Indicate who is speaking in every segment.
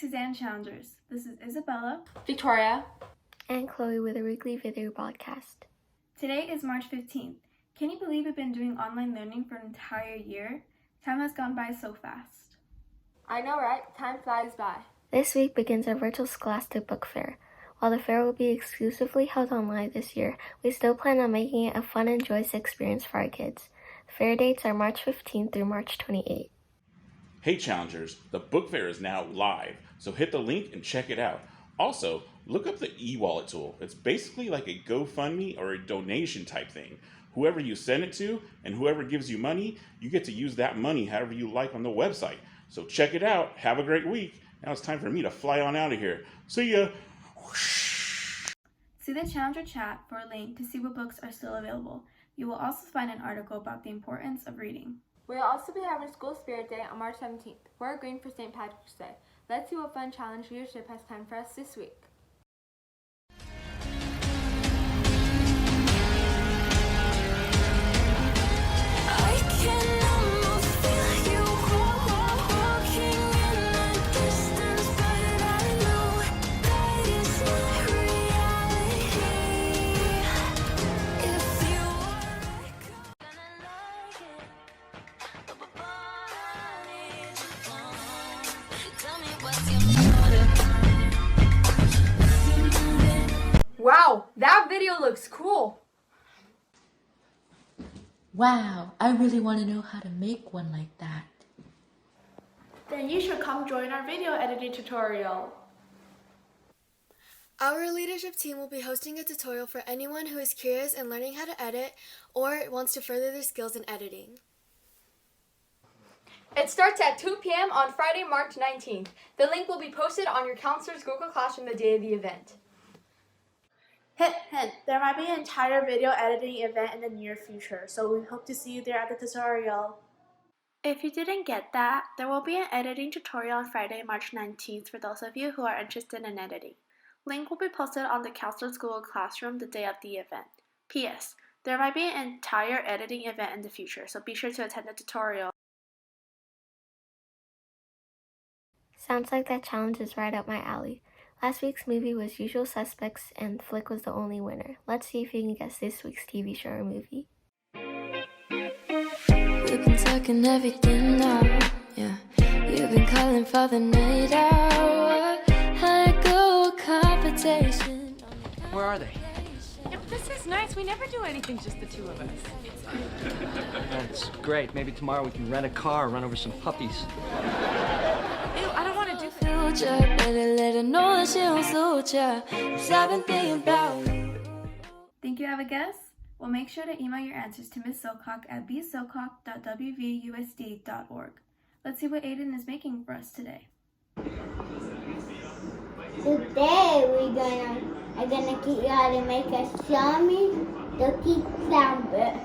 Speaker 1: Suzanne Challengers. This is Isabella,
Speaker 2: Victoria,
Speaker 3: and Chloe with a weekly video podcast.
Speaker 1: Today is March 15th. Can you believe we've been doing online learning for an entire year? Time has gone by so fast.
Speaker 2: I know, right? Time flies by.
Speaker 3: This week begins our virtual Scholastic Book Fair. While the fair will be exclusively held online this year, we still plan on making it a fun and joyous experience for our kids. Fair dates are March 15th through March 28th.
Speaker 4: Hey Challengers, the book fair is now live, so hit the link and check it out. Also, look up the e-wallet tool. It's basically like a GoFundMe or a donation type thing. Whoever you send it to and whoever gives you money, you get to use that money however you like on the website. So check it out. Have a great week. Now it's time for me to fly on out of here. See ya.
Speaker 1: See the Challenger chat for a link to see what books are still available. You will also find an article about the importance of reading.
Speaker 2: We'll also be having School Spirit Day on March 17th. We're going for St. Patrick's Day. Let's see what fun challenge leadership has planned for us this week.
Speaker 5: Wow, that video looks cool.
Speaker 6: Wow, I really want to know how to make one like that.
Speaker 5: Then you should come join our video editing tutorial.
Speaker 7: Our leadership team will be hosting a tutorial for anyone who is curious in learning how to edit or wants to further their skills in editing.
Speaker 5: It starts at 2 p.m. on Friday, March 19th. The link will be posted on your counselor's Google Classroom the day of the event. Hint, hint, there might be an entire video editing event in the near future, so we hope to see you there at the tutorial. If you didn't get that, there will be an editing tutorial on Friday, March 19th for those of you who are interested in editing. Link will be posted on the counselor's Google Classroom the day of the event. P.S. There might be an entire editing event in the future, so be sure to attend the tutorial.
Speaker 3: Sounds like that challenge is right up my alley. Last week's movie was Usual Suspects, and Flick was the only winner. Let's see if you can guess this week's TV show or movie.
Speaker 8: We've been talking everything now, yeah. You've been calling for the night out. High go competition.
Speaker 9: Where are they?
Speaker 10: Yeah, this is nice. We never do anything just the two of us.
Speaker 9: That's great. Maybe tomorrow we can rent a car, run over some puppies.
Speaker 10: Ew, I don't want to do that.
Speaker 1: Think you have a guess? Well, make sure to email your answers to Ms. Silcock at bsilcock.wvusd.org. Let's see what Aiden is making for us today.
Speaker 11: Today I'm gonna teach you how to make a yummy turkey sandwich.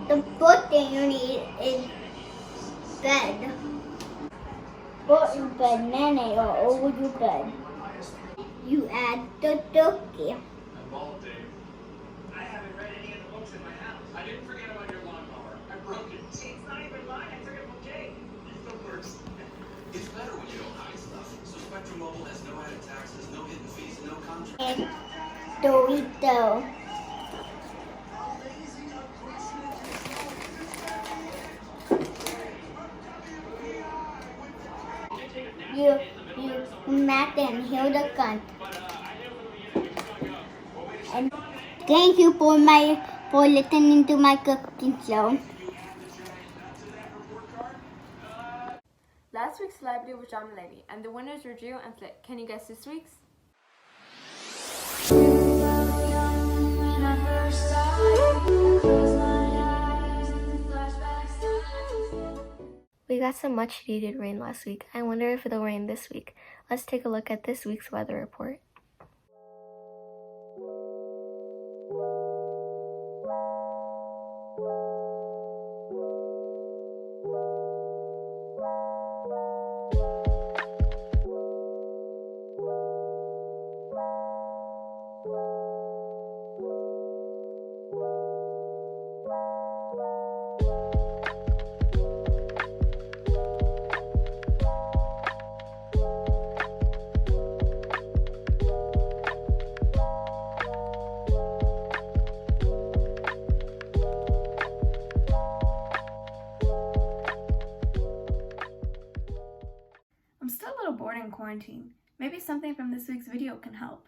Speaker 11: The first thing you need is bread. Put in banana or over the bread. You add the turkey.
Speaker 12: I haven't read any of the books in my house. I didn't forget about your lawnmower. I broke it. It's not even mine. I took it from Jake. It's the worst.
Speaker 13: It's better when you don't hide stuff. So Spectrum Mobile has no added taxes, no hidden fees, and no contract.
Speaker 11: And Dorito. You smack and heal the gun. And thank you for listening to my cooking show.
Speaker 2: Last week's celebrity was John Mulaney, and the winners were Drew and Flick. Can you guess this week's?
Speaker 3: We got some much needed rain last week. I wonder if it'll rain this week. Let's take a look at this week's weather report.
Speaker 1: quarantine. Maybe something from this week's video can help.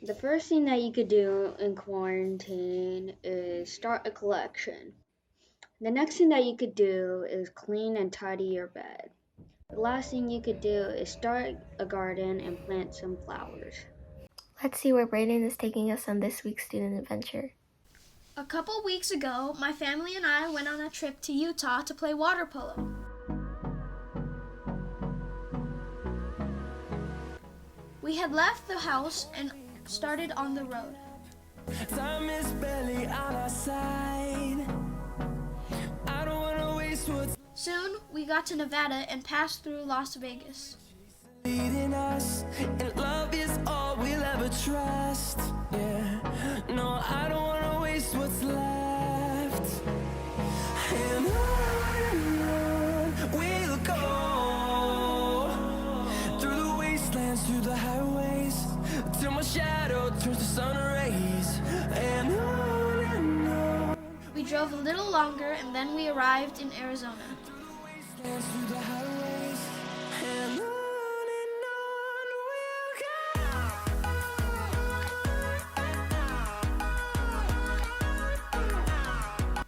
Speaker 14: The first thing that you could do in quarantine is start a collection. The next thing that you could do is clean and tidy your bed. The last thing you could do is start a garden and plant some flowers.
Speaker 3: Let's see where Brayden is taking us on this week's student adventure.
Speaker 7: A couple weeks ago, my family and I went on a trip to Utah to play water polo. We had left the house and started on the road.
Speaker 15: Time is barely on our side. I don't wanna waste what's
Speaker 7: Soon, we got to Nevada and passed through Las Vegas.
Speaker 15: leading us, and love is all we'll ever trust. Yeah, no, I don't wanna waste what's left. And on we'll go through the wastelands, through the highways, till my shadow turns to sun rays. And on.
Speaker 7: We drove a little longer and then we arrived in Arizona.
Speaker 15: Through the highways, and on we'll go.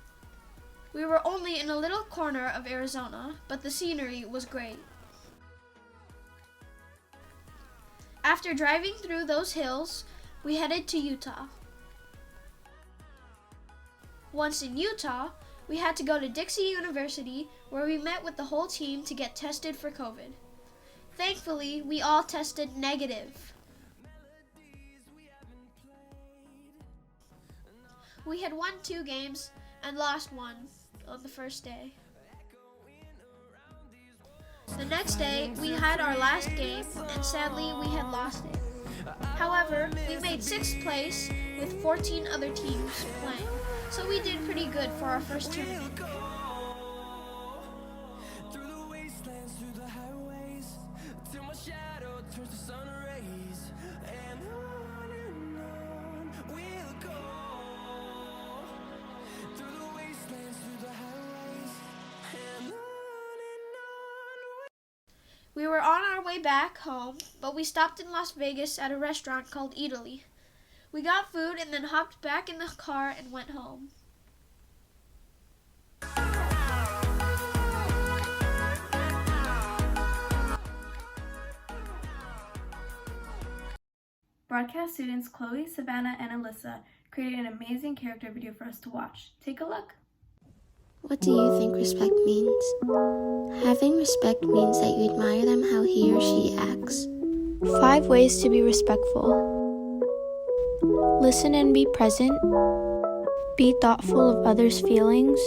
Speaker 7: We were only in a little corner of Arizona, but the scenery was great. After driving through those hills, we headed to Utah. Once in Utah, we had to go to Dixie University, where we met with the whole team to get tested for COVID. Thankfully, we all tested negative. We had won 2 games and lost 1 on the first day. The next day, we had our last game, and sadly, we had lost it. However, we made 6th place with 14 other teams playing, so we did pretty good for our first tournament.
Speaker 15: Through the wastelands, through the highways, till my shadow turns to sun rays. And on we'll go. Through the wastelands, through the highways, and on.
Speaker 7: We were on our way back home, but we stopped in Las Vegas at a restaurant called Italy. We got food and then hopped back in the car and went home.
Speaker 1: Broadcast students Chloe, Savannah, and Alyssa created an amazing character video for us to watch. Take a look.
Speaker 3: What do you think respect means? Having respect means that you admire them how he or she acts.
Speaker 16: 5 ways to be respectful. Listen and be present. Be thoughtful of others' feelings.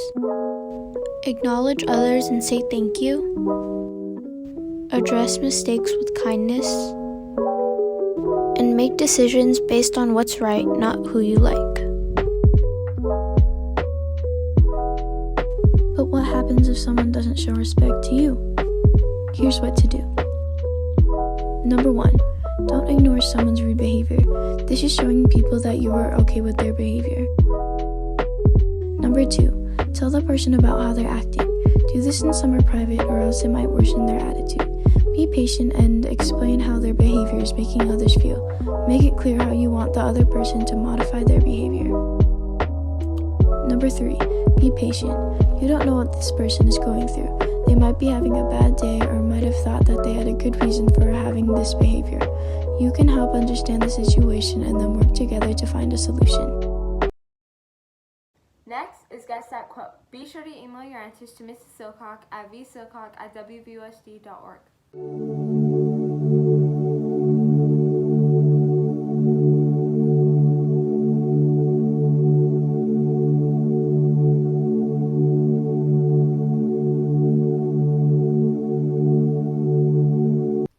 Speaker 16: Acknowledge others and say thank you. Address mistakes with kindness. And make decisions based on what's right, not who you like. But what happens if someone doesn't show respect to you? Here's what to do. Number 1, don't ignore someone's rude behavior. This is showing people that you are okay with their behavior. Number 2, tell the person about how they're acting. Do this in somewhere private or else it might worsen their attitude. Be patient and explain how their behavior is making others feel. Make it clear how you want the other person to modify their behavior. Number 3, be patient. You don't know what this person is going through. They might be having a bad day or might have thought that they had a good reason for having this behavior. You can help understand the situation and then work together to find a solution.
Speaker 2: Next is Guess That Quote. Be sure to email your answers to Mrs. Silcock at vsilcock@wvusd.org.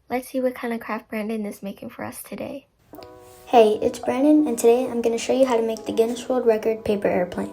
Speaker 3: Let's see what kind of craft Brandon is making for us today.
Speaker 17: Hey, it's Brandon, and today I'm going to show you how to make the Guinness World Record paper airplane.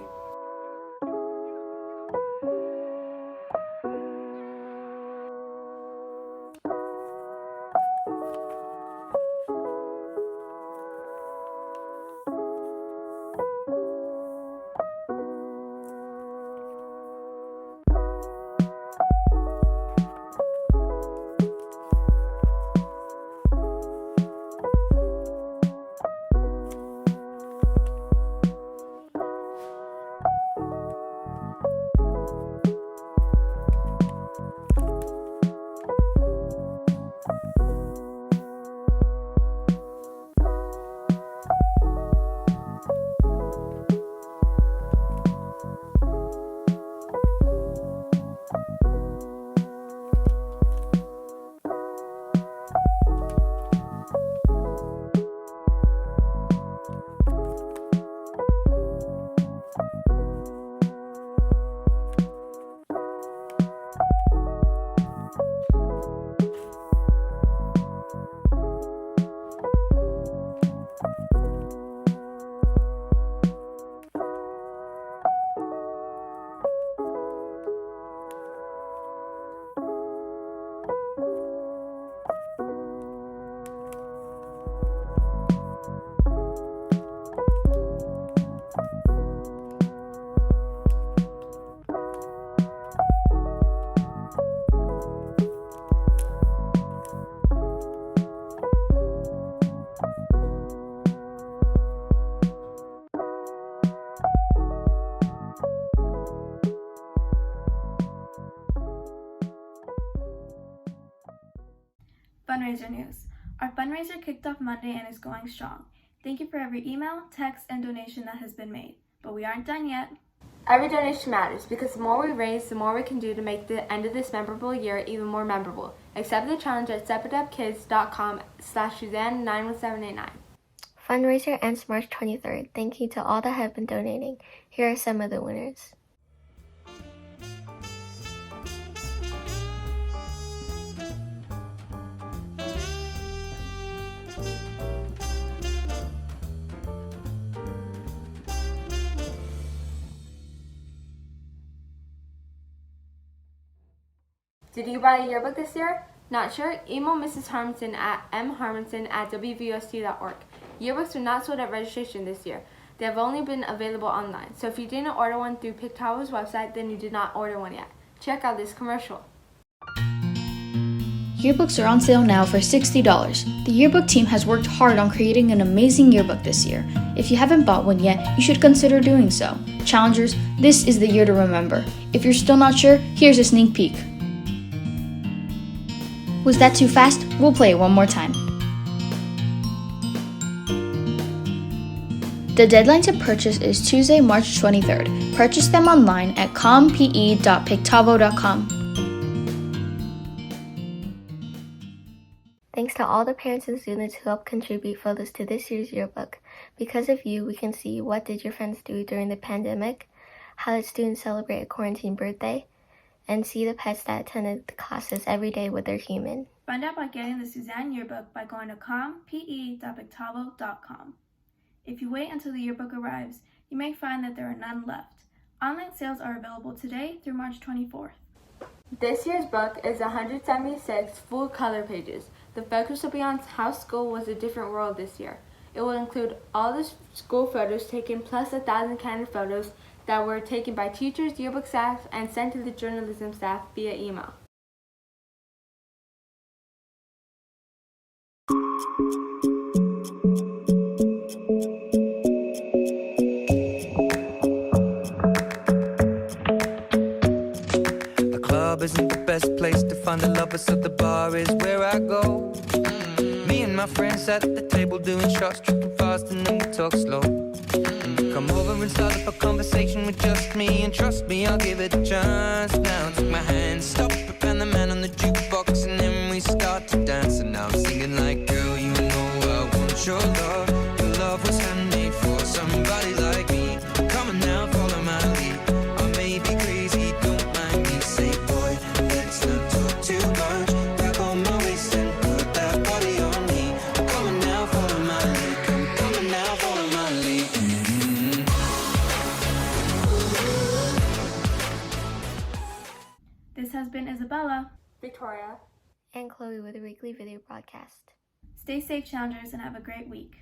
Speaker 1: Fundraiser news. Our fundraiser kicked off Monday and is going strong. Thank you for every email, text, and donation that has been made. But we aren't done yet.
Speaker 2: Every donation matters because the more we raise, the more we can do to make the end of this memorable year even more memorable. Accept the challenge at stepitupkids.com/Suzanne91789.
Speaker 3: Fundraiser ends March 23rd. Thank you to all that have been donating. Here are some of the winners.
Speaker 2: Did you buy a yearbook this year? Not sure? Email Mrs. Harmonson at mharmonson@wvost.org. Yearbooks were not sold at registration this year. They have only been available online. So if you didn't order one through Pictavo's website, then you did not order one yet. Check out this commercial.
Speaker 16: Yearbooks are on sale now for $60. The yearbook team has worked hard on creating an amazing yearbook this year. If you haven't bought one yet, you should consider doing so. Challengers, this is the year to remember. If you're still not sure, here's a sneak peek. Was that too fast? We'll play it one more time. The deadline to purchase is Tuesday, March 23rd. Purchase them online at compe.pictavo.com.
Speaker 3: Thanks to all the parents and students who helped contribute photos to this year's yearbook. Because of you, we can see what did your friends do during the pandemic, how did students celebrate a quarantine birthday, and see the pets that attended the classes every day with their human.
Speaker 1: Find out about getting the Suzanne yearbook by going to compe.pictavo.com. If you wait until the yearbook arrives, you may find that there are none left. Online sales are available today through March 24th.
Speaker 2: This year's book is 176 full color pages. The focus will be on how school was a different world this year. It will include all the school photos taken plus 1,000 candid photos that were taken by teachers, yearbook staff, and sent to the journalism staff via email.
Speaker 15: The club isn't the best place to find the lovers, so the bar is where I go. Me and my friends at the table doing shots, tripping fast, and then we talk slow. Come over and start up a conversation with just me, and trust me, I'll give it a chance. Now take my hand, stop it, and the man on the jukebox, and then we start to dance. And now I'm singing like, girl, you know I want your love. Your love was handmade for somebody like me. Come on now, follow my lead. I may be crazy, don't mind me. Say, boy, let's not talk too much. Grab on my waist and put that body on me. Come on now, follow my lead. Come on now, follow my lead.
Speaker 1: This has been Isabella,
Speaker 2: Victoria,
Speaker 3: and Chloe with a weekly video broadcast.
Speaker 1: Stay safe, challengers, and have a great week.